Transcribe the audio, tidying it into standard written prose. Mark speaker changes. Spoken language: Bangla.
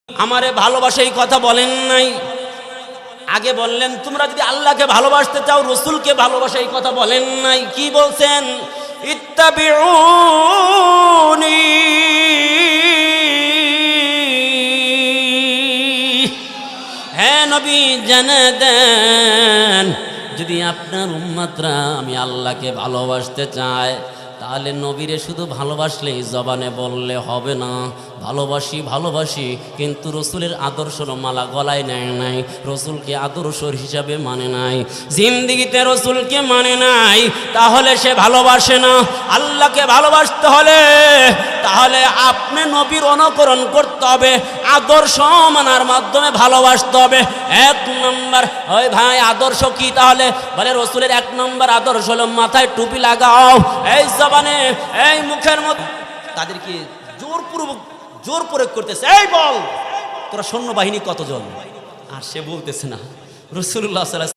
Speaker 1: আমারে ভালোবাসে এই কথা বলেন নাই। আগে বললেন তোমরা যদি আল্লাহকে ভালোবাসতে চাও রসুলকে ভালোবাসে এই কথা বলেন নাই। কি বলছেন? ইত্তাবিউনি, হ্যাঁ নবী জানা দেন, যদি আপনার উম্মতরা আমি আল্লাহকে ভালোবাসতে চায় তাহলে নবীরে শুধু ভালোবাসলেই জবানে বললে হবে না ভালোবাসি ভালোবাসি, কিন্তু রসুলের আদর্শের মালা গলায় নেয় নাই, রসুলকে আদর্শ হিসাবে মানে নাই, জিন্দিগিতে রসুলকে মানে নাই, তাহলে সে ভালোবাসে না। আল্লাহকে ভালোবাসতে হলে তাহলে আপনি নবীর অনুকরণ করতে হবে, আদর্শ মানার মাধ্যমে ভালোবাসতে হবে। এক নম্বর, ওই ভাই আদর্শ কি? তাহলে বলে রসুলের এক নম্বর আদর্শ হলো মাথায় টুপি লাগাও, এই জবানে এই মুখের মধ্যে। তাদেরকে জোর প্রয়োগ করতেছে, এই বল তোরা সৈন্যবাহিনী কতজন, আর সে বলতেছে না। রাসূলুল্লাহ সাল্লাল্লাহু